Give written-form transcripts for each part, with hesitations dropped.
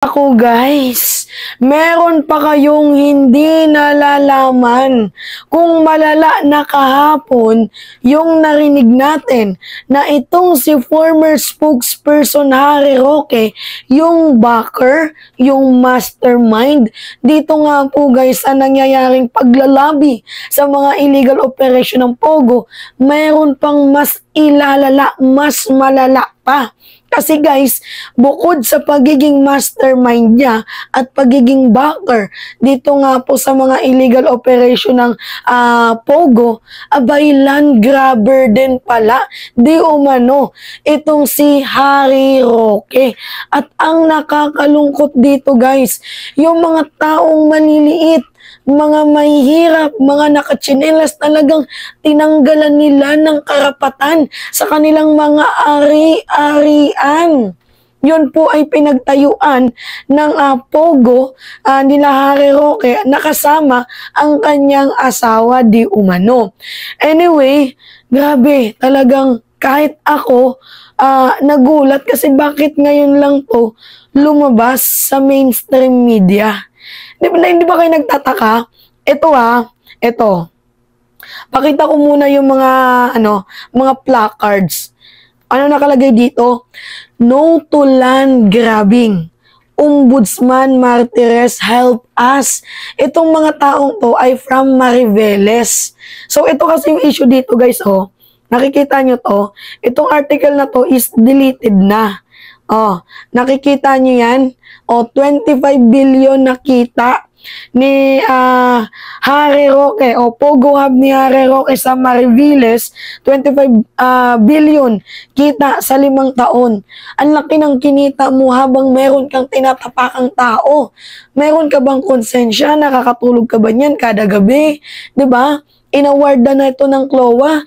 Ako guys, meron pa kayong hindi nalalaman kung malala na kahapon yung narinig natin na itong si former spokesperson Harry Roque, yung backer, yung mastermind. Dito nga po guys, ang nangyayaring paglalabi sa mga illegal operation ng Pogo, mayroon pang mas ilalala, mas malala pa. Kasi guys, bukod sa pagiging mastermind niya at pagiging backer dito nga po sa mga illegal operation ng Pogo, abay land grabber din pala, di umano, itong si Harry Roque. At ang nakakalungkot dito guys, yung mga taong maliliit, mga mahihirap, mga nakatsinelas, talagang tinanggalan nila ng karapatan sa kanilang mga ari-arian. Yun po ay pinagtayuan ng Pogo nila Harry Roque, nakasama ang kanyang asawa di umano. Anyway, grabe, talagang kahit ako nagulat kasi bakit ngayon lang po lumabas sa mainstream media. Hindi ba kayo nagtataka? Ito. Pakita ko muna yung mga placards. Ano nakalagay dito? No to land grabbing. Ombudsman Martires help us. Itong mga taong to ay from Mariveles. So ito kasi yung issue dito guys, oh. Nakikita nyo to? Itong article na to is deleted na. Oh, nakikita nyo yan? O, 25 billion na kita ni Harry Roque o Pogo Hub ni Harry Roque sa Mariveles, 25 billion kita sa 5 taon. Ang laki ng kinita mo habang meron kang tinatapakang tao. Meron ka bang konsensya? Nakakatulog ka ba niyan kada gabi? 'Di ba? Inawarda na ito ng CLOA,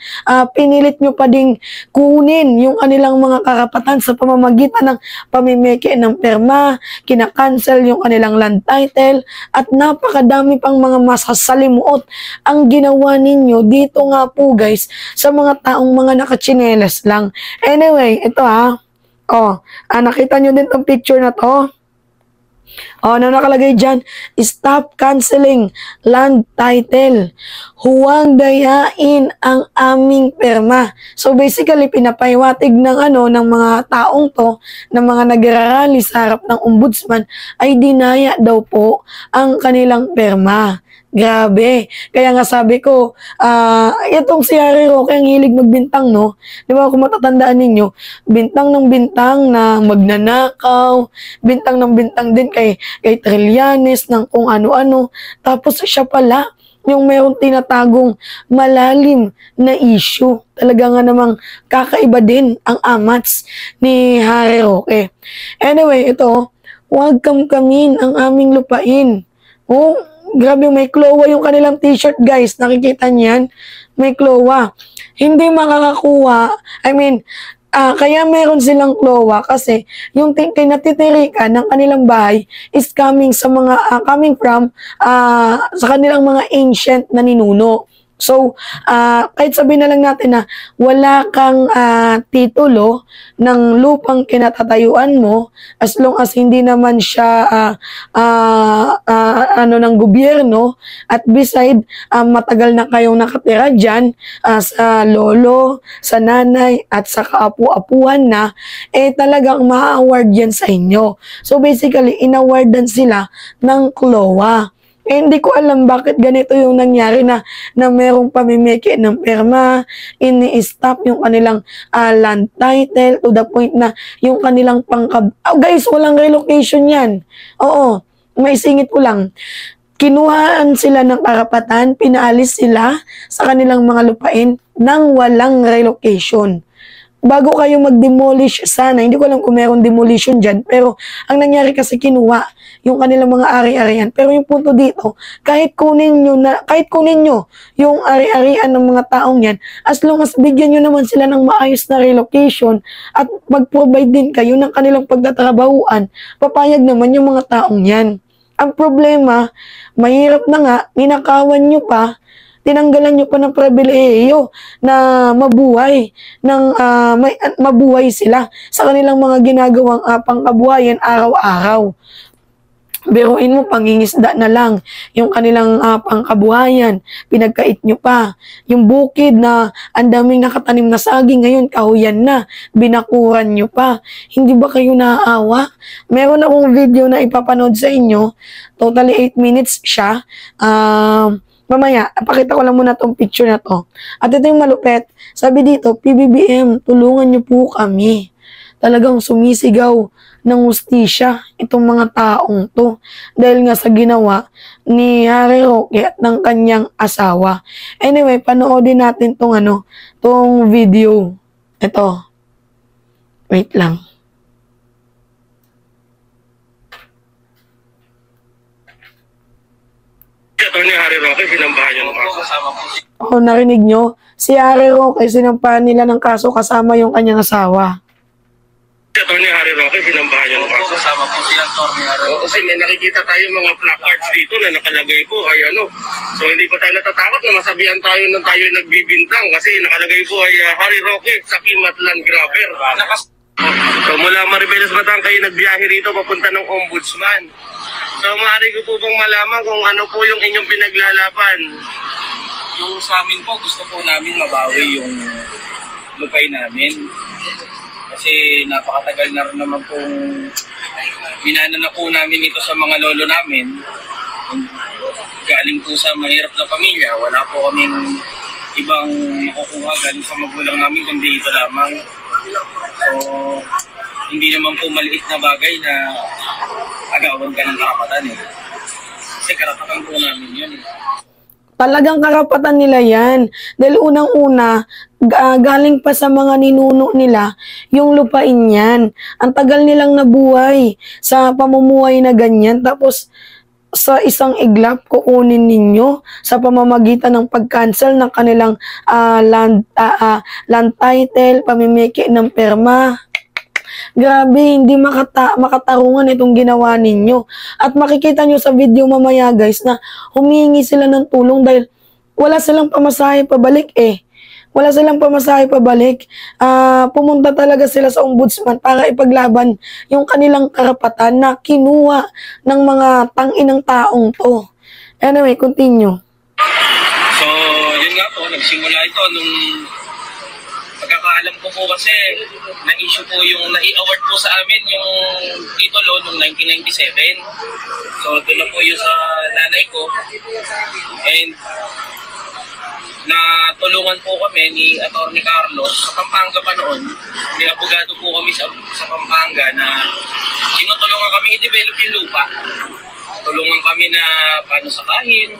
pinilit nyo pa ding kunin yung kanilang mga karapatan sa pamamagitan ng pamimeke ng perma, kinakancel yung kanilang land title, at napakadami pang mga masasalimuot ang ginawa ninyo dito nga po guys sa mga taong mga nakachinelas lang. Anyway, ito nakita nyo din tong picture na to. Ano nakalagay dyan? Stop canceling land title. Huwag dayain ang aming perma. So basically, pinapahiwatig ng mga taong to, ng mga nagrarally sa harap ng ombudsman, ay dinaya daw po ang kanilang perma. Grabe. Kaya nga sabi ko, itong si Harry Roque ang hilig magbintang, no? Di ba kung matatandaan ninyo, bintang ng bintang na magnanakaw, bintang ng bintang din kay Trillanes, ng kung ano-ano. Tapos siya pala, yung mayroong tinatagong malalim na issue. Talaga nga namang kakaiba din ang amats ni Harry Roque. Anyway, ito, huwag kamkamin ang aming lupain. Oh, grabe, may CLOA yung kanilang t-shirt guys. Nakikita niyan? May CLOA. Hindi makakakuha. Kaya meron silang CLOA kasi yung kinatitirikan ng kanilang bahay is coming from sa kanilang mga ancient na ninuno. So, kahit sabihin na lang natin na wala kang titulo ng lupang kinatatayuan mo, as long as hindi naman siya ng gobyerno, at beside, matagal na kayong nakatira dyan, sa lolo, sa nanay, at sa kaapu-apuhan na, talagang ma-award yan sa inyo. So, basically, inawardan sila ng CLOA. Hindi ko alam bakit ganito yung nangyari na merong pamimeke ng perma, ini-stop yung kanilang land title to the point na yung kanilang guys, walang relocation yan. Oo, may singit ko lang. Kinuhaan sila ng karapatan, pinaalis sila sa kanilang mga lupain nang walang relocation. Bago kayo mag-demolish sana, hindi ko alam kung meron demolition dyan, pero ang nangyari kasi kinuha yung kanilang mga ari-arian. Pero yung punto dito, kahit kunin nyo yung ari-arian ng mga taong yan, as long as bigyan nyo naman sila ng maayos na relocation at mag-provide din kayo ng kanilang pagtatrabahuan, papayag naman yung mga taong yan. Ang problema, mahirap na nga, ninakawan nyo pa, tinanggalan nyo pa ng pribilehiyo na mabuhay, mabuhay sila sa kanilang mga ginagawang pangkabuhayan araw-araw. Biruin mo, pangingisda na lang yung kanilang pangkabuhayan, pinagkait nyo pa. Yung bukid na ang daming nakatanim na saging, ngayon kahuyan na, binakuran nyo pa. Hindi ba kayo naaawa? Meron akong video na ipapanood sa inyo, totally 8 minutes siya. Mamaya, pakita ko lang muna tong picture na to. At ito yung malupet, sabi dito, PBBM, tulungan nyo po kami. Talagang sumisigaw ng hustisya itong mga taong to dahil nga sa ginawa ni Harry Roque at ng kanyang asawa. Anyway, panoodin natin tong video. Ito. Wait lang. Ito ni Harry Roque, pinambahan niyo ng kaso kasama po. Oh, narinig nyo? Si Harry Roque, sinampahan nila ng kaso kasama yung kanyang asawa. Ito ni Harry Roque, pinambahan niyo ng kaso kasama po si Atty. Harry Roque. Kasi may nakikita tayo mga placards dito na nakalagay po ay So hindi pa tayo natatakot na masabihan tayo na tayo nagbibintang kasi nakalagay po ay Harry Roque sa Kimatlan Grabber. So mula Maribeles Batang kayo nagbiyahe rito papunta ng Ombudsman. So maaari ko po bang malaman kung ano po yung inyong pinaglalaban? Yung sa amin po, gusto po namin mabawi yung lupay namin. Kasi napakatagal na rin naman pong minana na po namin ito sa mga lolo namin. Galing po sa mahirap na pamilya, wala po kaming ibang makukuha galing sa magulang namin kundi ito lamang. So, hindi naman po maliit na bagay na agawan ka ng karapatan eh. Kasi karapatan po namin yun eh. Talagang karapatan nila yan. Dahil unang-una, galing pa sa mga ninuno nila, yung lupain yan. Ang tagal nilang nabuhay sa pamumuhay na ganyan. Tapos, sa isang iglap, kukunin ninyo sa pamamagitan ng pag-cancel ng kanilang land title, pamimiki ng perma. Grabe, hindi makatarungan itong ginawa ninyo. At makikita nyo sa video mamaya guys na humihingi sila ng tulong dahil wala silang pamasahe pabalik eh. Wala silang pamasahe pabalik. Pumunta talaga sila sa ombudsman para ipaglaban yung kanilang karapatan na kinuha ng mga tanginang taong to. Anyway, continue. So, yun nga po, nagsimula ito nung pagkakaalam ko po kasi na-issue po yung na-i-award po sa amin yung titulo noong 1997. So, doon na po yung sa nanay ko. And natulungan po kami ni Atty. Carlos sa Pampanga pa noon. May abogado po kami sa Pampanga na tinutulungan kami i-develop yung lupa. Tulungan kami na paano sakahin.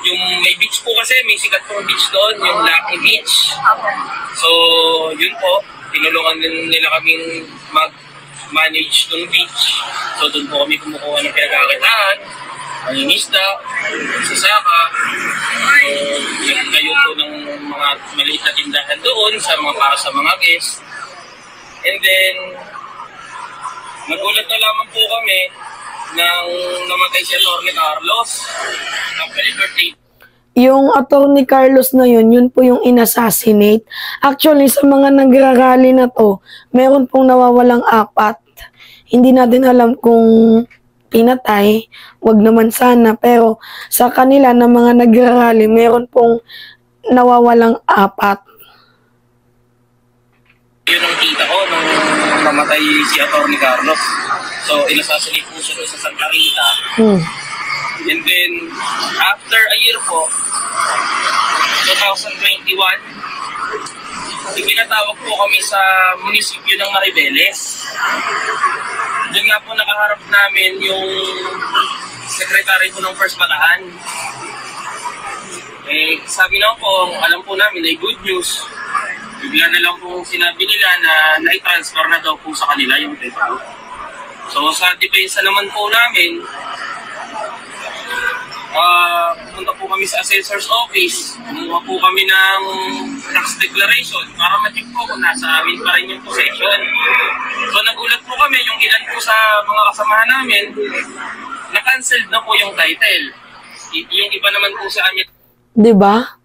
Yung may beach po kasi, may sikat pong beach doon, yung Lucky Beach. So, yun po, tinulungan nila kaming mag-manage ng beach. So, doon po kami kumukuha ng pinagkakitaan, pangingisda, sasaka. So, nagtayo po ng mga maliit na tindahan doon para sa mga guests. And then, nagulat na lamang po kami nang namatay si Atty. Carlos. Happy birthday. Yung Atty. Carlos na yun po yung inassassinate. Actually, sa mga nagrarally na to, meron pong nawawalang 4. Hindi natin alam kung pinatay, wag naman sana. Pero sa kanila na mga nagrarally, meron pong nawawalang 4. Yun ang tita ko nung namatay si Atty. Carlos. So, inassassinate po siya sa Santa Rita. And then, after a year po, 2021, ipinatawag po kami sa munisipyo ng Maribeles. Doon nga po nakaharap namin yung secretary po ng First Bataan. Eh, sabi na po, alam po namin ay good news. Bigla na lang po sinabi nila na na-transfer na daw po sa kanila yung paper. So sa depensa naman po namin, pumunta po kami sa assessor's office, kumuha po kami ng tax declaration para ma-check po kung nasa amin pa rin yung possession. So nagulat po kami, yung ilan po sa mga kasamahan namin, na-cancelled na po yung title. Yung iba naman po sa amin. Diba?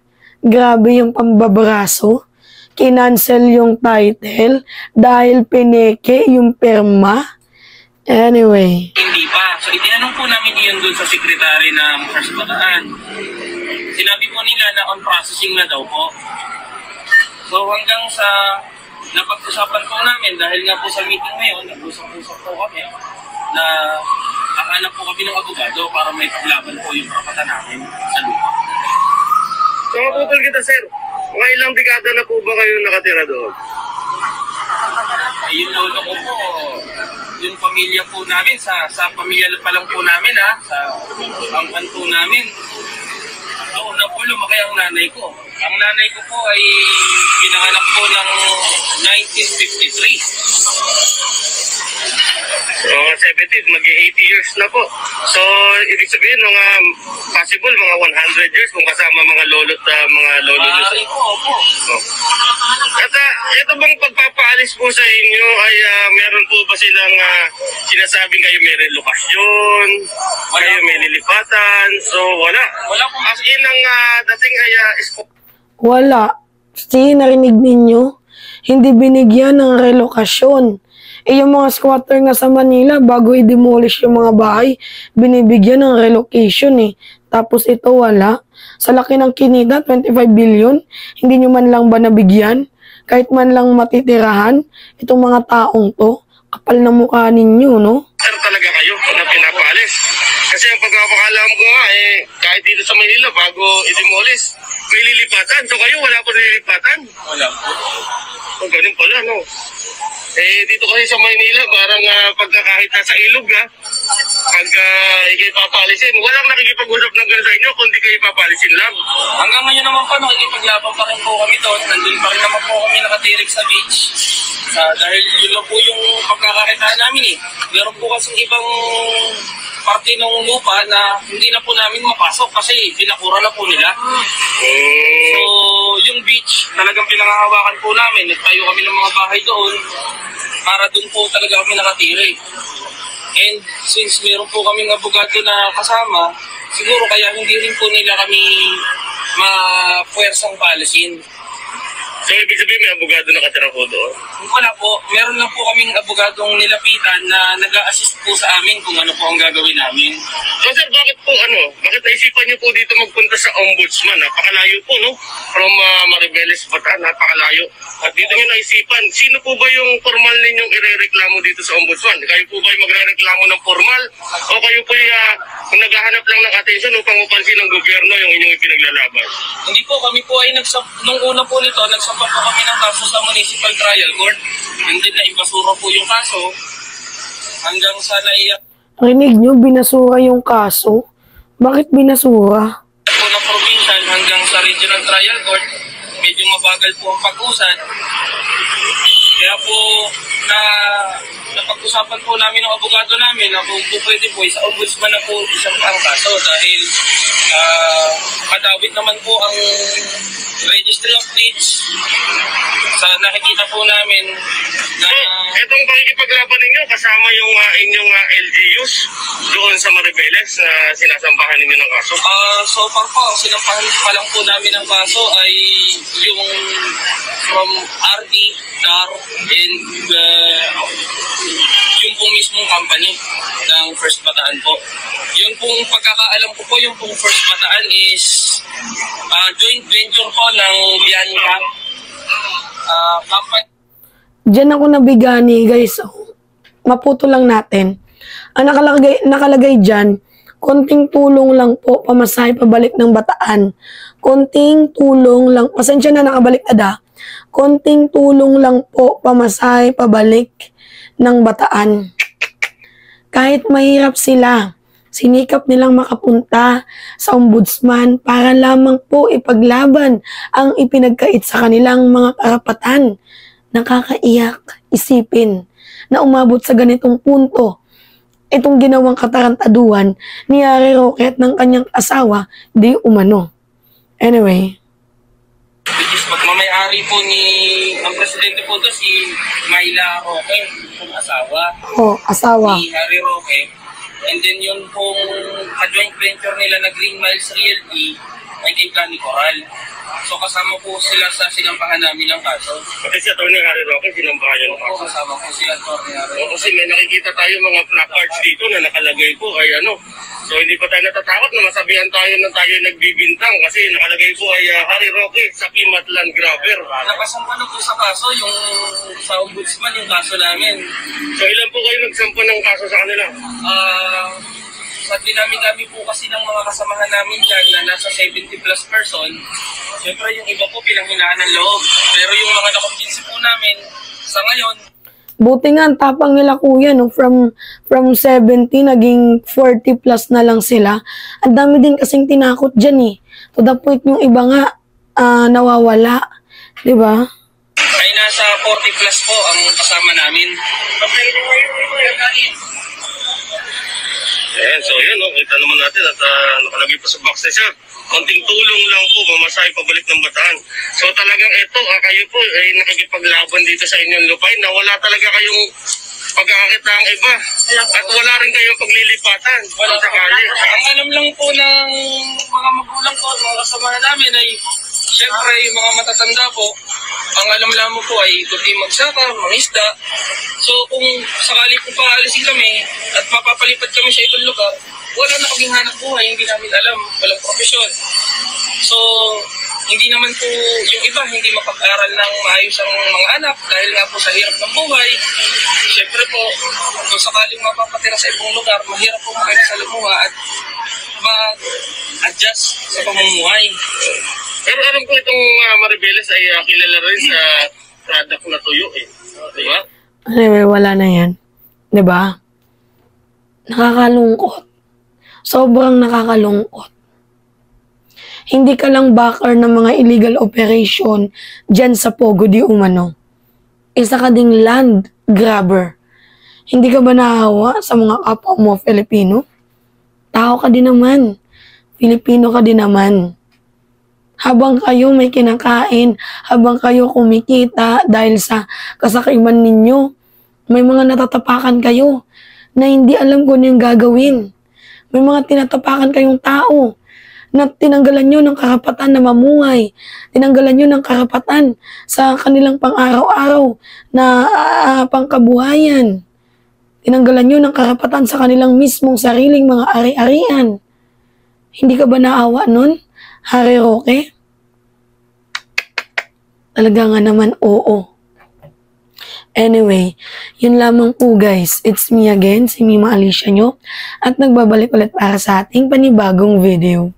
Grabe yung pambabraso. Kinancel yung title dahil pineke yung pirma. Anyway. Hindi pa. So, itinanong po namin yun dun sa sekretary ng First Bataan. Sinabi po nila na on processing na daw po. So, hanggang sa napag-usapan po namin, dahil nga po sa meeting ngayon, nag-usap-usap po kami na hahanap po kami ng abogado para may paglaban po yung karapatan namin sa lupa. So, maputol kita, sir. Mga ilang dekada na po ba kayo nakatira doon? Yung lolo ko po, yung pamilya po namin, sa pamilya pa lang po namin sa angkan po namin. Doon na po lumaki ang nanay ko. Ang nanay ko po ay pinanganak po ng 1953. Mga 70, mag-80 years na po. So, ibig sabihin, mga possible, mga 100 years kung kasama mga lolo't mga lolo nyo. Maaari po, opo. At ito bang pagpapaalis po sa inyo ay meron po ba silang sinasabing kayo may relokasyon, kayo may nilipatan? So, wala. Wala po. As in, ang dating ay Wala. See, narinig ninyo? Hindi binigyan ng relokasyon. Yung mga squatter nga sa Manila, bago i-demolish yung mga bahay, binibigyan ng relocation Tapos ito wala. Sa laki ng kinita, 25 billion, hindi nyo man lang ba nabigyan? Kahit man lang matitirahan, itong mga taong to, kapal na mukha ninyo, no? sir talaga kayo na pinapaalis. Kasi ang pagkakaalam ko nga, kahit dito sa Manila, bago i-demolish, may lilipatan. So kayo, wala po nililipatan? Wala po. O, ganun pala, no? Dito kasi sa Maynila, parang pagkakahit sa ilog, pag ikay papalisin, walang nakikipag-usap ng gano'n sa inyo, kundi kayo papalisin lang. Hanggang ngayon naman po, nakikipaglaban pa rin po kami doon. Nandun pa rin naman po kami nakatirik sa beach. Dahil yun lang po yung pagkakakitaan namin Meron po kasing ibang parte ng lupa na hindi na po namin mapasok kasi pinakura na po nila. So, yung beach, talagang pinangahawakan po namin. Nagtayo kami ng mga bahay doon para doon po talaga kami nakatiri. And since meron po kaming abogado na kasama, siguro kaya hindi rin po nila kami ma-puwersang palisin. So, ibig sabihin may abogado nakatira po doon? Wala po. Meron lang po kaming abogadong nilapitan na nag-a-assist po sa amin kung ano po ang gagawin namin. So, sir, bakit naisipan niyo po dito magpunta sa ombudsman? Napakalayo po, no? From Maribeles, Bataan, napakalayo. At dito niyo naisipan, sino po ba yung formal ninyong irereklamo dito sa ombudsman? Kayo po ba yung magre-reklamo ng formal? O kayo po yung naghahanap lang ng atensyon upang upansin ng gobyerno yung inyong ipinaglalaban? Hindi po, kami po ay nung una po nito, nagsampa po kami ng kaso sa Municipal Trial Court. And then naibasura po yung kaso hanggang sa naiyak Rinig nyo, binasura yung kaso. Bakit binasura? po ng provincial hanggang sa Regional Trial Court. Medyo mabagal po ang pag-usad. Kaya po napag-usapan po namin ng abogado namin na kung po pwede po sa ombudsman na po isang ang kaso dahil kadawit naman po ang Registry of Deeds sa nakikita po namin na Itong pakikipaglaban ninyo, kasama yung inyong LGUs doon sa Maribeles na sinasambahan ninyo ng kaso? so far po, ang sinampahan pa lang po namin ng kaso ay yung from RD, DAR, and yung pong mismong company ng First Bataan po. Yung pong pagkakaalam ko po, yung pong First Bataan is joint venture po ng Bianca company. Diyan ako nabigani, guys. Maputo lang natin. Ang nakalagay dyan, konting tulong lang po, pamasahe pabalik ng Bataan. Konting tulong lang, pasensya na nakabalik ada. Konting tulong lang po, pamasahe pabalik ng Bataan. Kahit mahirap sila, sinikap nilang makapunta sa ombudsman para lamang po ipaglaban ang ipinagkait sa kanilang mga karapatan. Nakakaiyak isipin na umabot sa ganitong punto itong ginawang katarantaduhan ni Harry Roque ng kanyang asawa di umano. Anyway. Which is pagmamayari po ang presidente po doon si Myla Roque, yung asawa. Asawa. Ni Harry Roque. And then yun pong joint venture nila na Green Miles Realty ay kay Plani Coral. So kasama po sila sa sinampahan namin ng kaso. Kasi si Atty. Harry Roque, sinambahan niya ng Opo, kaso. kasama po si Atty. Harry. Kasi may nakikita tayo mga placards dito na nakalagay po ay so hindi pa tayo natatakot na masabihan tayo na tayo nagbibintang kasi nakalagay po ay Harry Roque sa Kimatlan Grabber. Nakasampa na po sa kaso yung sa ombudsman yung kaso namin. So ilan po kayo nagsampa ng kaso sa kanila? Sa dinami-dami po kasi ng mga kasamahan namin dyan na nasa 70 plus person, syempre yung iba po pinanghinaan ng loob. Pero yung mga nakumbinsi po namin, sa ngayon, Buti nga, ang tapang nila kuya, no? From 70, naging 40 plus na lang sila. Ang dami din kasing tinakot dyan eh. To the point yung iba nga, nawawala. Diba? ay nasa 40 plus po ang kasama namin. Ayan, so yun, kita naman natin at nakalagay pa sa box na siya. Konting tulong lang po, mamasahe pabalik ng Bataan. So talagang ito, kayo po ay nakikipaglaban dito sa inyong lupain na wala talaga kayong pagkakakita ang iba. At wala rin kayong paglilipatan. Wala sakali. Ang alam lang po ng mga magulang ko at mga kasama namin ay siyempre yung mga matatanda po, ang alam lamang po ay kundi magsaka, mangisda. So kung sakali po paalisin kami at mapapalipat kami sa ibang lugar, wala na kaming hanap buhay, hindi namin alam, walang profesyon. So hindi naman po yung iba, hindi mapag-aral ng maayos ang mga anak dahil nga po sa hirap ng buhay. Siyempre po, kung sakaling mapapatira sa ibang lugar, mahirap po makakasalamuha at mag-adjust sa pamumuhay. Pero alam ko itong Maribeles ay kilala rin sa product na tuyo eh. Diba? Anyway, wala na yan. Diba? Nakakalungkot. Sobrang nakakalungkot. Hindi ka lang backer ng mga illegal operation dyan sa Pogo di Umano. Isa ka ding land grabber. Hindi ka ba nahawa sa mga kapwa mo Filipino? Tao ka din naman. Filipino ka din naman. Habang kayo may kinakain, habang kayo kumikita dahil sa kasakiman ninyo, may mga natatapakan kayo na hindi alam kung ano yung gagawin. May mga tinatapakan kayong tao na tinanggalan nyo ng karapatan na mamuhay, tinanggalan nyo ng karapatan sa kanilang pang-araw-araw na pangkabuhayan, tinanggalan nyo ng karapatan sa kanilang mismong sariling mga ari-arian. Hindi ka ba naawa nun, Harry Roque? Talaga nga naman, oo. Anyway, yun lamang po guys. It's me again, si Mima Alicia nyo. At nagbabalik ulit para sa ating panibagong video.